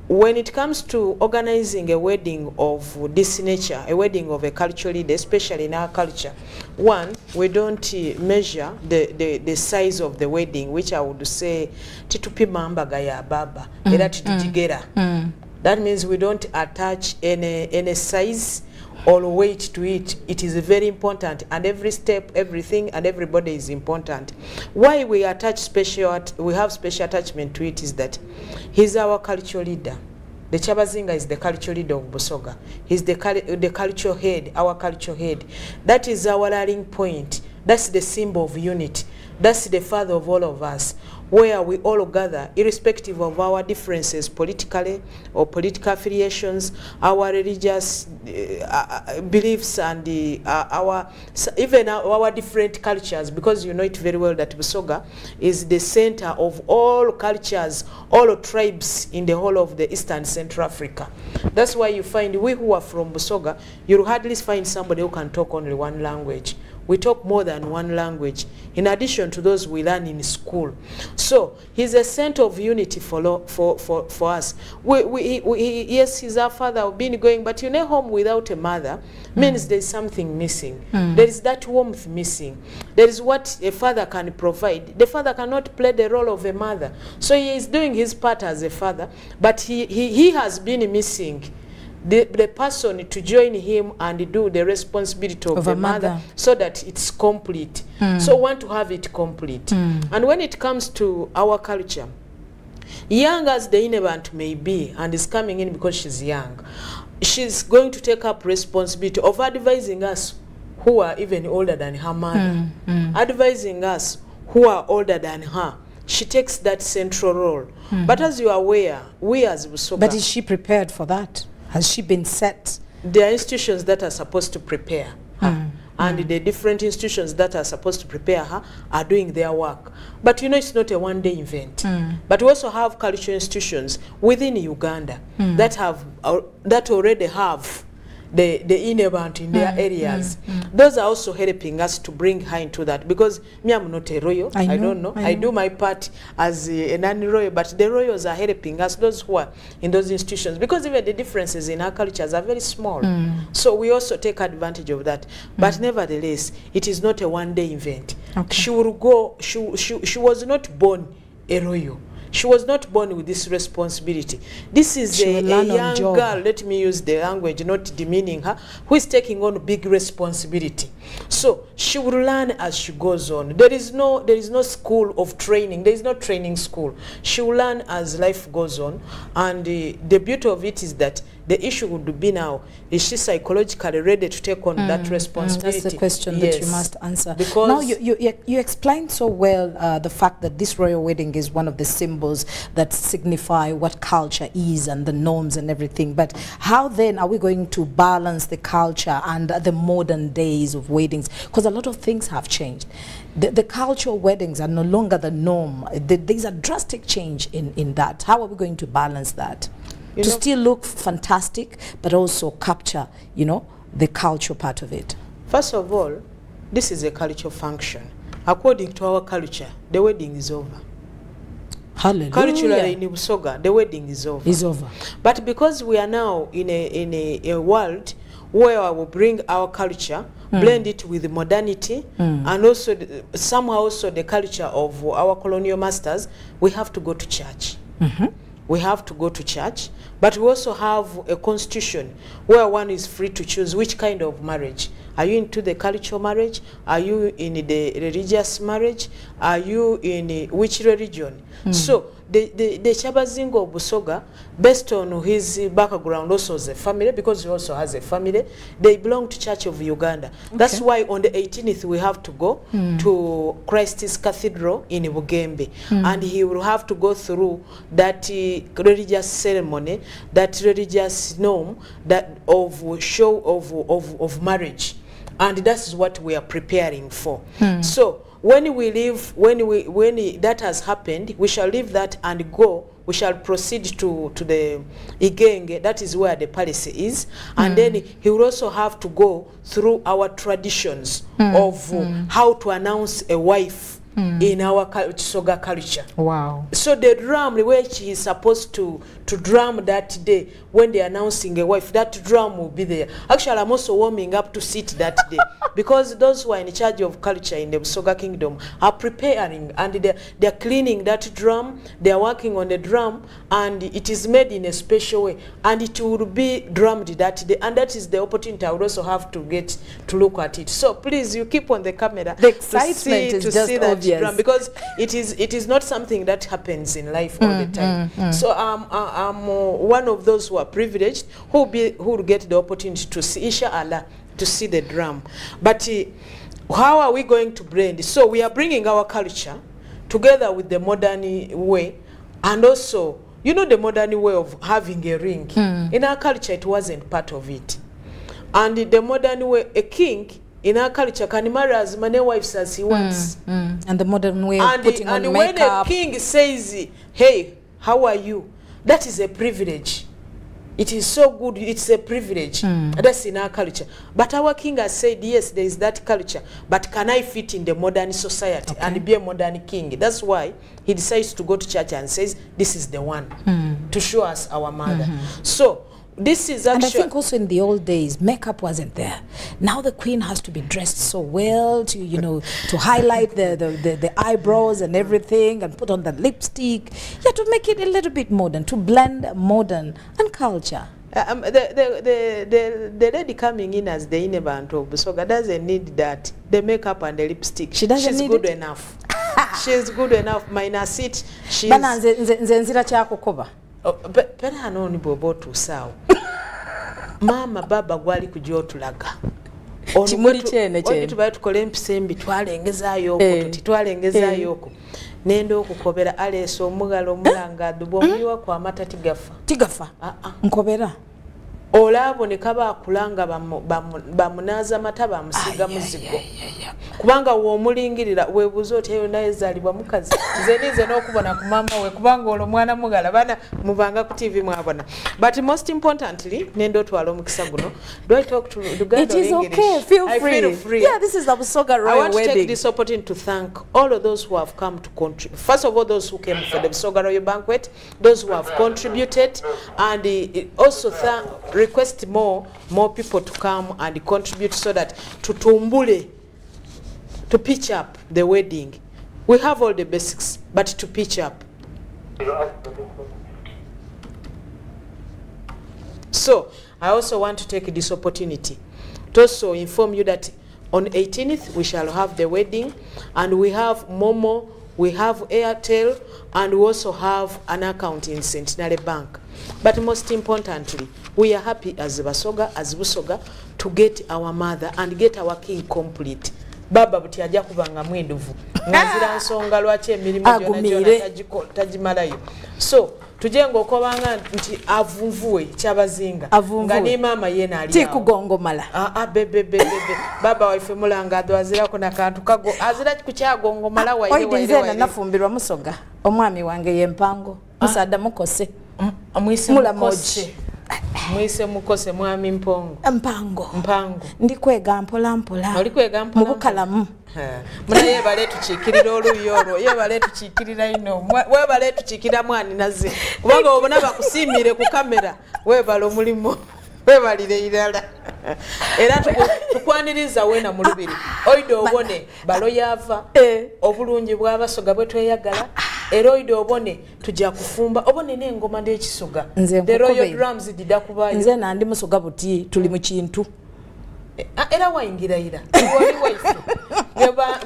when it comes to organizing a wedding of this nature, a wedding of a cultural leader, especially in our culture, one, we don't measure the size of the wedding, which I would say titupima mbaga ya baba era titujigera. That means we don't attach any size or weight to it, it is very important, and every step, everything, and everybody is important. Why we attach we have special attachment to it is that he's our cultural leader. The Kyabazinga is the cultural leader of Busoga. He's the cultural head, our cultural head. That is our rallying point. That's the symbol of unity. That's the father of all of us, where we all gather, irrespective of our differences politically or political affiliations, our religious beliefs, and even our different cultures, because you know it very well that Busoga is the center of all cultures, all tribes in the whole of the Eastern Central Africa. That's why you find we who are from Busoga, you'll hardly find somebody who can talk only one language. We talk more than one language, in addition to those we learn in school. So he's a center of unity for us. Yes, he's our father, we've been going, but you know, home without a mother means there's something missing. There is that warmth missing. There is what a father can provide. The father cannot play the role of a mother. So he is doing his part as a father, but he has been missing the person to join him and do the responsibility of the mother so that it's complete. So we want to have it complete. And when it comes to our culture, young as the Inebant may be and is coming in because she's young, she's going to take up responsibility of advising us who are even older than her mother, advising us who are older than her. She takes that central role. But as you are aware, we as Busoga... But is she prepared for that? Has she been set? There are institutions that are supposed to prepare her. And the different institutions that are supposed to prepare her are doing their work. But you know, it's not a one-day event. But we also have cultural institutions within Uganda that already have the Inebant in their areas. Those are also helping us to bring her into that, because me, I'm not a royal. I don't know. I do my part as a non-royal, but the royals are helping us, those who are in those institutions, because even the differences in our cultures are very small. So we also take advantage of that. But nevertheless, it is not a one-day event. She will go. She was not born a royal. She was not born with this responsibility. This is a young girl, let me use the language, not demeaning her, who is taking on big responsibility. So she will learn as she goes on. There is no school of training. There is no training school. She will learn as life goes on. And the beauty of it is that the issue would be now, is she psychologically ready to take on that responsibility? That's the question that you must answer. Because now you explained so well the fact that this royal wedding is one of the symbols that signify what culture is and the norms and everything. But how then are we going to balance the culture and the modern days of weddings? Because a lot of things have changed. The cultural weddings are no longer the norm. There's a drastic change in that. How are we going to balance that? To still look fantastic, but also capture, you know, the cultural part of it. First of all, this is a cultural function. According to our culture, the wedding is over. Hallelujah. Culturally in Busoga, the wedding is over. Is over. But because we are now in a world where we bring our culture, blend it with modernity, and also somehow also the culture of our colonial masters, we have to go to church. We have to go to church, but we also have a constitution where one is free to choose which kind of marriage. Are you into the cultural marriage? Are you in the religious marriage? Are you in which religion? So the Kyabazinga of Busoga, based on his background also as a family, because he also has a family, they belong to Church of Uganda. That's why on the 18th we have to go to Christ's Cathedral in Bugembe, and he will have to go through that religious ceremony, that religious norm, that of show of marriage, and that's what we are preparing for. So when we leave, when that has happened, we shall leave that and go. We shall proceed to the Igenge, that is where the palace is, and then he will also have to go through our traditions of how to announce a wife in our Chisoga culture. Wow. So the drum, the way she is supposed to drum that day when they're announcing a wife, that drum will be there. Actually, I'm also warming up to sit that day because those who are in charge of culture in the Busoga Kingdom are preparing and they're cleaning that drum, they're working on the drum, and it is made in a special way, and it will be drummed that day, and that is the opportunity I would also have to get to look at it. So please, you keep on the camera. The excitement is just that obvious. drum, because it is not something that happens in life all the time. So I'm one of those who are privileged who will get the opportunity to see, inshallah, to see the drum. But how are we going to blend? So we are bringing our culture together with the modern way, and also, you know, the modern way of having a ring. In our culture, it wasn't part of it. And the modern way, a king in our culture can marry as many wives as he wants. And the modern way of putting on makeup. And when a king says, hey, how are you? That is a privilege. It is so good, it's a privilege. That's in our culture. But our king has said, yes, there is that culture, but can I fit in the modern society and be a modern king? That's why he decides to go to church and says, this is the one to show us our mother. So this is actually... And I think also in the old days, makeup wasn't there. Now the queen has to be dressed so well to, you know, to highlight the eyebrows and everything, and put on the lipstick. Yeah, to make it a little bit modern, to blend modern and culture. The lady coming in as the Inebant of Busoga doesn't need that. The makeup and the lipstick. She's good enough. She's good enough. Minus it. She's... Pena anoni bobo tusawo. Mama baba gwali kujotulaga. Chimuli chene chene. Tubaye tukole empisembi twalengezaayo ko twalengezaayo ko. Nendo okukobera aleso omugalo omulanga dubo muliwa kwa mata tigafa. Tigafa. Nkobera. Olabo ne kaba kulanga bamunaza mata bamusiga muzigo. Kubanga wo mulingirira webuzo oteyo naye zalibwa mukazi. Zenize n'okubona ku mama we kubanga olo mwana mugala bana mubanga ku TV mwabona. But most importantly, nendo twalo mukisa guno. Do I talk to Luganda? It is okay. Feel free. Yeah, this is the Busoga Royal Wedding. I want to take this opportunity to thank all of those who have come to contribute. First of all, those who came for the Busoga Royal Banquet, those who have contributed, and also request more people to come and contribute so that to pitch up the wedding. We have all the basics, but to pitch up. So I also want to take this opportunity to also inform you that on 18th we shall have the wedding, and we have Momo, we have Airtel, and we also have an account in Centenary Bank. But most importantly, we are happy as Busoga to get our mother and get our king complete. Baba buti ajja kubanga mwenduvu. Ngazira nsonga lwaki emirimu gyonna tajimalayo. So tujenga okobanga nti avunvuwe kyabazinga. Nga ne mama yena ali. Tikugongomala. Bebe. Baba waife mulanga adwazira kuna kantu kago. Azira kukyagongomala waire. Oidinzena nafumbirwa Musoga. Omwami wange yempango. Musada mukose. Mwise mukose. Mwise mukose mwami mpongo. Mpango. Ndikwega mpola. Olikwega mpola. Mubukalamu. Muna yebale tuchikirira oluyoro, yebale tuchikirira ino. Webale tuchikira mwani naze. Kubanga obona bakusimire ku kamera. Webale omulimo. Webalire irala. Era tukwaniriza wena mu lubiri. Oido obone balo yava. Obulungi bw'Abasoga bwe tweyagala. Eroido obone tujja kufumba obone n'engoma nd'ekisoga. The Royal Drums dida kubayo. Nze nandi Musoga buti tuli mu kintu. Era wayingirira. Wali waifu.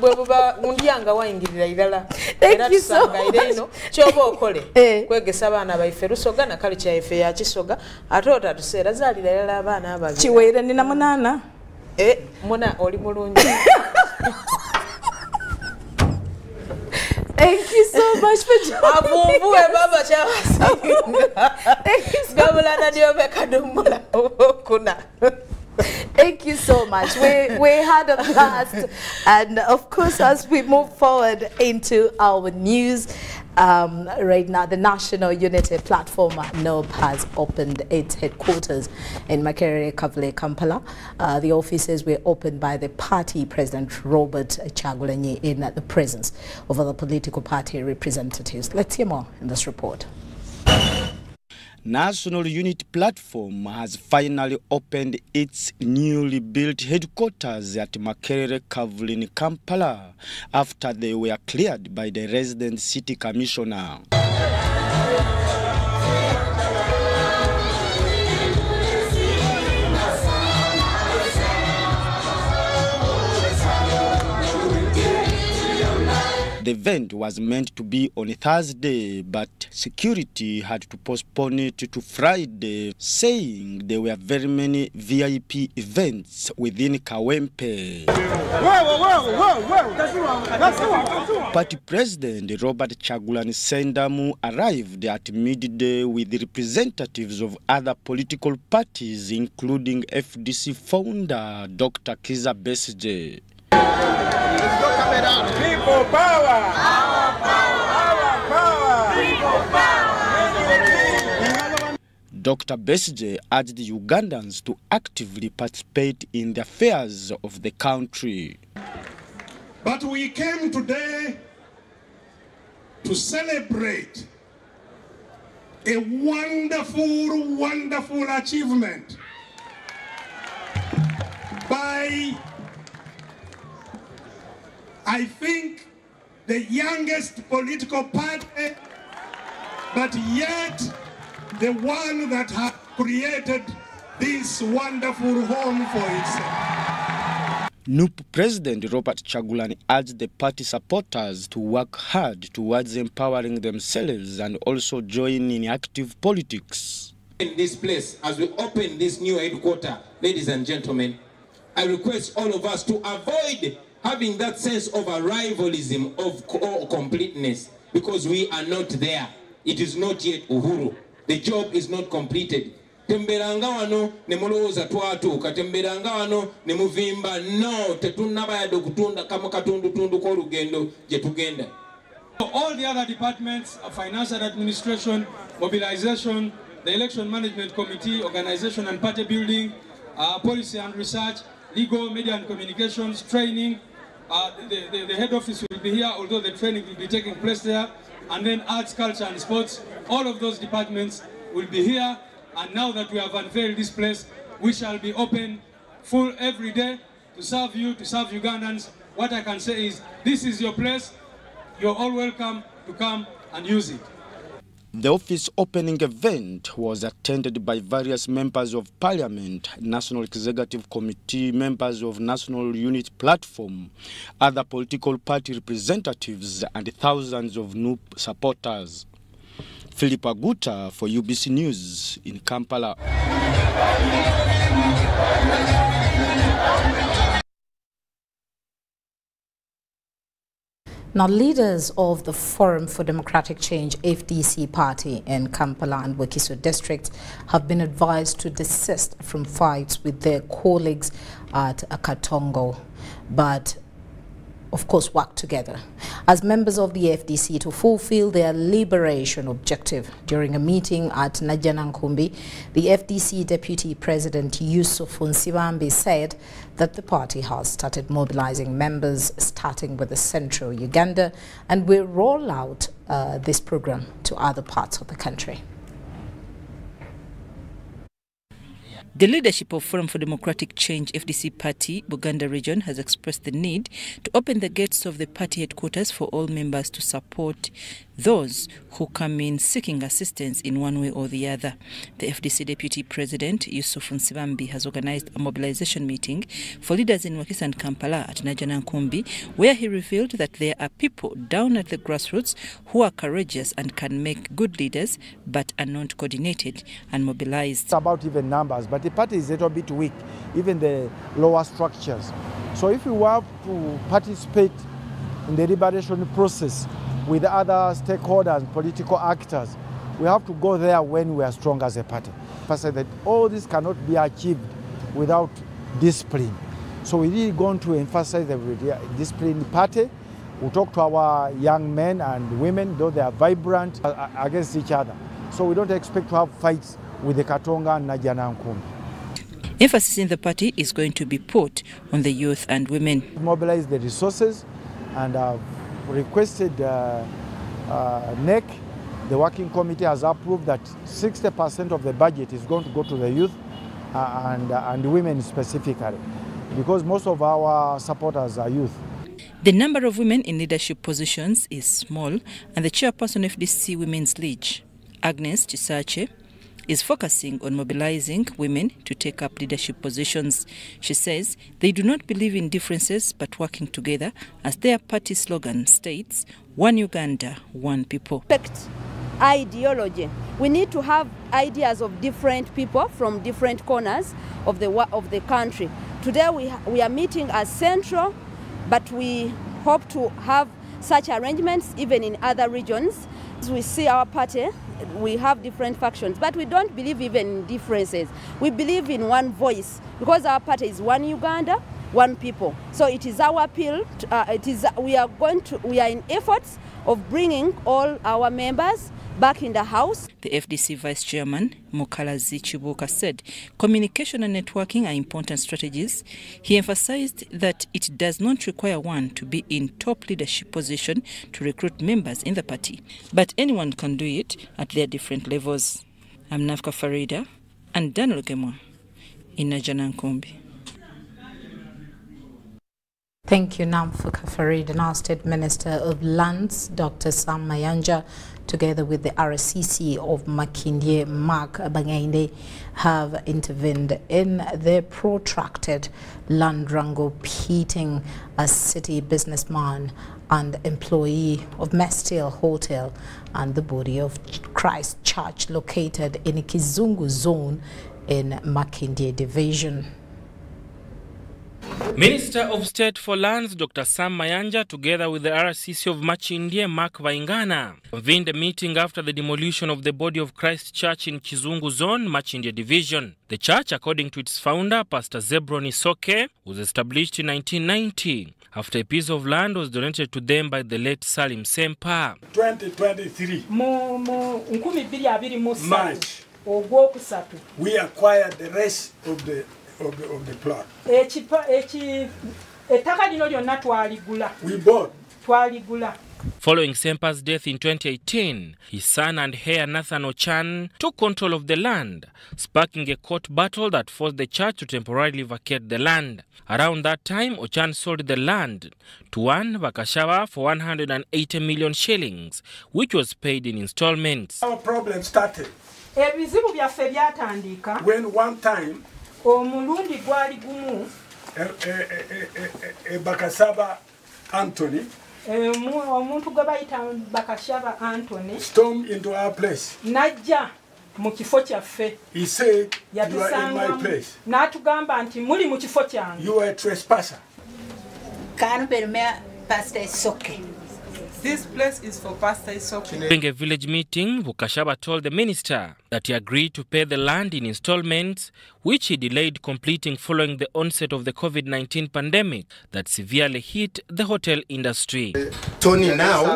Bweba mundyanga wayingirira irala. Era tusanga ino kyoba okole. Kwegesa abaana baife Lusoga na kale kyaife ya Kisoga. Ate otatusera zalira irala abaana ababiri. Kiweere nina munana. Muna oli mulungi. Thank you so much for joining Thank you so much. We had a blast, and of course, as we move forward into our news, Right now, the National Unity Platform, NUP, has opened its headquarters in Makerere, Kavule, Kampala. The offices were opened by the party president, Robert Kyagulanyi, in the presence of other political party representatives. Let's hear more in this report. National Unity Platform has finally opened its newly built headquarters at Makerere, Kavule in Kampala after they were cleared by the resident city commissioner. The event was meant to be on Thursday, but security had to postpone it to Friday, saying there were very many VIP events within Kawempe. Party President Robert Kyagulanyi Ssentamu arrived at midday with representatives of other political parties, including FDC founder Dr. Kizza Besigye. People power! Our power! Our power! People power! Dr. Besigye urged the Ugandans to actively participate in the affairs of the country. But we came today to celebrate a wonderful, wonderful achievement by, I think, the youngest political party, but yet the one that has created this wonderful home for itself. NUP President Robert Kyagulanyi urged the party supporters to work hard towards empowering themselves and also join in active politics. In this place, as we open this new headquarters, ladies and gentlemen, I request all of us to avoid having that sense of a rivalism of completeness, because we are not there. It is not yet Uhuru. The job is not completed. Temberanga wano ne mulowooza twatuuka, temberanga wano ne muvimba. No, tetunnabayadde okutunda kama katundutundu k'olugendo gye tugenda. All the other departments, finance and administration, mobilization, the election management committee, organization and party building, policy and research, legal, media and communications, training. The head office will be here, although the training will be taking place there. And then arts, culture and sports. All of those departments will be here. And now that we have unveiled this place, we shall be open full every day to serve you, to serve Ugandans. What I can say is, this is your place. You're all welcome to come and use it. The office opening event was attended by various members of parliament, National Executive Committee, members of National Unity Platform, other political party representatives, and thousands of NUP supporters. Philip Aguta for UBC News in Kampala. Now, leaders of the Forum for Democratic Change FDC party in Kampala and Wakiso districts have been advised to desist from fights with their colleagues at Katongo, but of course work together as members of the FDC to fulfill their liberation objective. During a meeting at Najjanankumbi, the FDC Deputy President Yusuf Nsibambi said that the party has started mobilizing members starting with the central Uganda and will roll out this program to other parts of the country. The leadership of Forum for Democratic Change FDC party, Buganda region, has expressed the need to open the gates of the party headquarters for all members to support those who come in seeking assistance in one way or the other. The FDC Deputy President Yusuf Nsibambi has organized a mobilization meeting for leaders in Wakiso and Kampala at Najjanankumbi, where he revealed that there are people down at the grassroots who are courageous and can make good leaders but are not coordinated and mobilized. It's about even numbers, but the party is a little bit weak, even the lower structures. So if we want to participate in the liberation process with other stakeholders, political actors, we have to go there when we are strong as a party. I said that all this cannot be achieved without discipline. So we really going to emphasize the disciplined party We talk to our young men and women, though they are vibrant, against each other. So we don't expect to have fights with the Katonga and Najana Nkumbi. Emphasis in the party is going to be put on the youth and women. Mobilize the resources, and I've requested NEC. The working committee has approved that 60% of the budget is going to go to the youth and women specifically, because most of our supporters are youth. The number of women in leadership positions is small, and the chairperson of FDC Women's League, Agnes Chisache, is focusing on mobilizing women to take up leadership positions. She says they do not believe in differences but working together, as their party slogan states, "One Uganda, one people." Ideology. We need to have ideas of different people from different corners of the country. Today we are meeting as central, but we hope to have such arrangements even in other regions. As we see our party, we have different factions, but we don't believe even in differences. We believe in one voice, because our party is one Uganda, one people. So it is our appeal. We are in efforts of bringing all our members back in the house. The FDC Vice Chairman, Mukalazi Chibuka, said communication and networking are important strategies. He emphasized that it does not require one to be in top leadership position to recruit members in the party, but anyone can do it at their different levels. I'm Nafka Farida and Daniel Gemwa in Najana Nkumbi. Thank you, Namfuka Farid. And our State Minister of Lands, Dr. Sam Mayanja, together with the RCC of Makindye, Mark Bangainde, have intervened in the protracted land wrangle pitting a city businessman and employee of Mestil Hotel and the Body of Christ Church located in Kizungu Zone in Makindye Division. Minister of State for Lands Dr. Sam Mayanja, together with the RCC of Makindye, Mark Vaingana, convened a meeting after the demolition of the Body of Christ Church in Kizungu Zone, Makindye Division. The church, according to its founder, Pastor Zebron Isoke, was established in 1990 after a piece of land was donated to them by the late Salim Sempa. 2023 March, we acquired the rest of the plot. We bought. Following Sempa's death in 2018, his son and heir Nathan Ochan took control of the land, sparking a court battle that forced the church to temporarily vacate the land. Around that time, Ochan sold the land to one Bakashawa for 180 million shillings, which was paid in installments. Our problem started when one time Bakasaba Anthony stormed into our place. He said, "You are in my place. You are a trespasser." This place is for Pastor Isoke. During a village meeting, Bukashaba told the minister that he agreed to pay the land in installments, which he delayed completing following the onset of the COVID-19 pandemic that severely hit the hotel industry. Tony, now,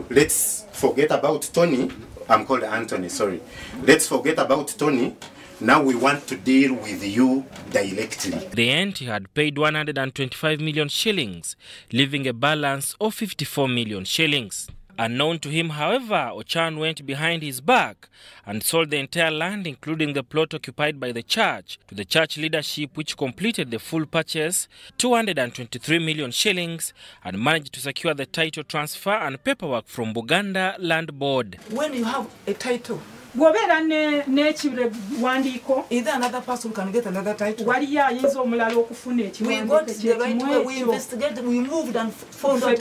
let's forget about Tony. I'm called Anthony, sorry. Let's forget about Tony. Now we want to deal with you directly. At the end, he had paid 125 million shillings, leaving a balance of 54 million shillings. Unknown to him, however, Ochan went behind his back and sold the entire land, including the plot occupied by the church, to the church leadership, which completed the full purchase, 223 million shillings, and managed to secure the title transfer and paperwork from Buganda Land Board. When you have a title, either another person can get another title. We got the right way, we investigated, we moved and found out.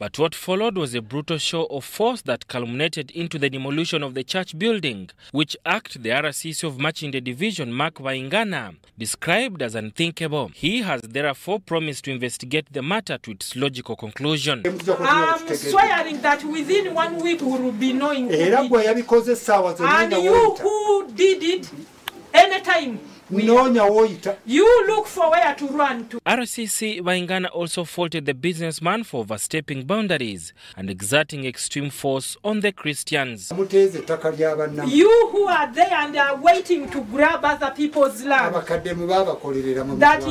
But what followed was a brutal show of force that culminated into the demolition of the church building, which act the RCC of Makindye Division, Mark Vaingana, described as unthinkable. He has therefore promised to investigate the matter to its logical conclusion. I'm swearing that within 1 week we will be knowing who did it. And you who did it, anytime You look for where to run to. RCC Waingana also faulted the businessman for overstepping boundaries and exerting extreme force on the Christians. You who are there and are waiting to grab other people's land, that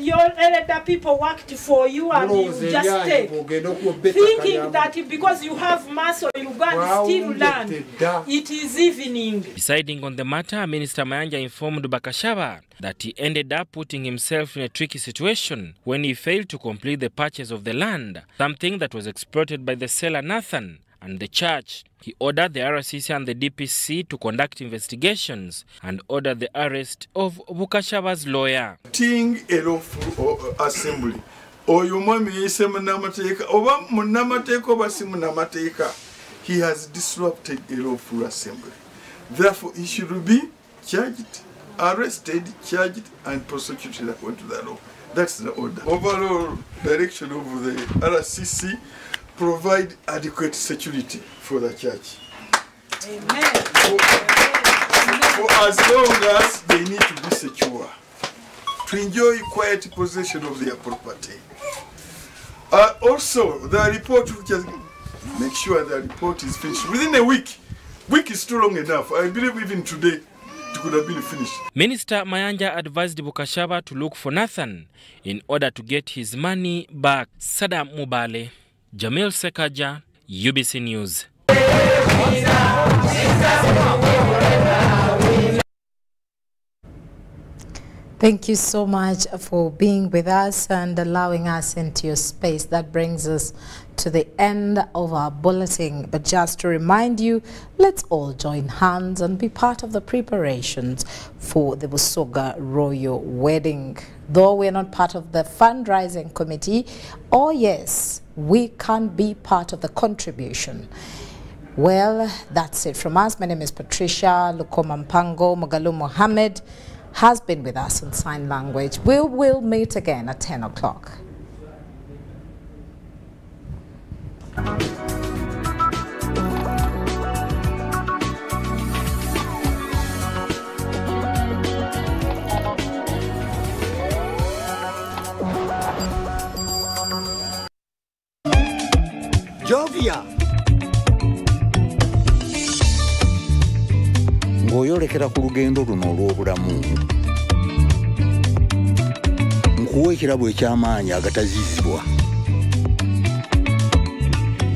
your elder people worked for you and you just take, thinking that because you have muscle, you go and steal land. It is evening. Deciding on the matter, Minister Mayanja informed Bakashaba that he ended up putting himself in a tricky situation when he failed to complete the purchase of the land, something that was exploited by the seller Nathan and the church. He ordered the RCC and the DPC to conduct investigations and ordered the arrest of Bukashaba's lawyer. Ting Erofu Assembly. He has disrupted Erofu Assembly. Therefore, he should be charged, arrested, charged, and prosecuted according to the law. That's the order. Overall direction of the RCC provide adequate security for the church. Amen. For as long as they need to be secure, to enjoy quiet possession of their property. Also, the report, which has, make sure the report is finished within a week. Week is too long enough. I believe even today it could have been finished. Minister Mayanja advised Bukashaba to look for Nathan in order to get his money back. Sadam Mubale, Jamil Sekaja, UBC News. Thank you so much for being with us and allowing us into your space. That brings us to the end of our bulletin. But just to remind you, let's all join hands and be part of the preparations for the Busoga Royal wedding. Though we're not part of the fundraising committee, oh yes, we can be part of the contribution. Well, that's it from us. My name is Patricia Lukoma Mpango. Magalu Mohammed has been with us in sign language. We will meet again at 10 o'clock. Jovia ng'oyolekera ku lugendo luno olw'obulamu nkuwa ekirabo eky'amaanyi agatazizibwa,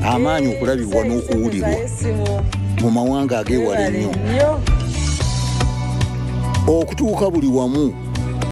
amaanyi okulabibwa n'okuwulirwa mu mawanga ag'ewala ennyo, okutuuka buli wamu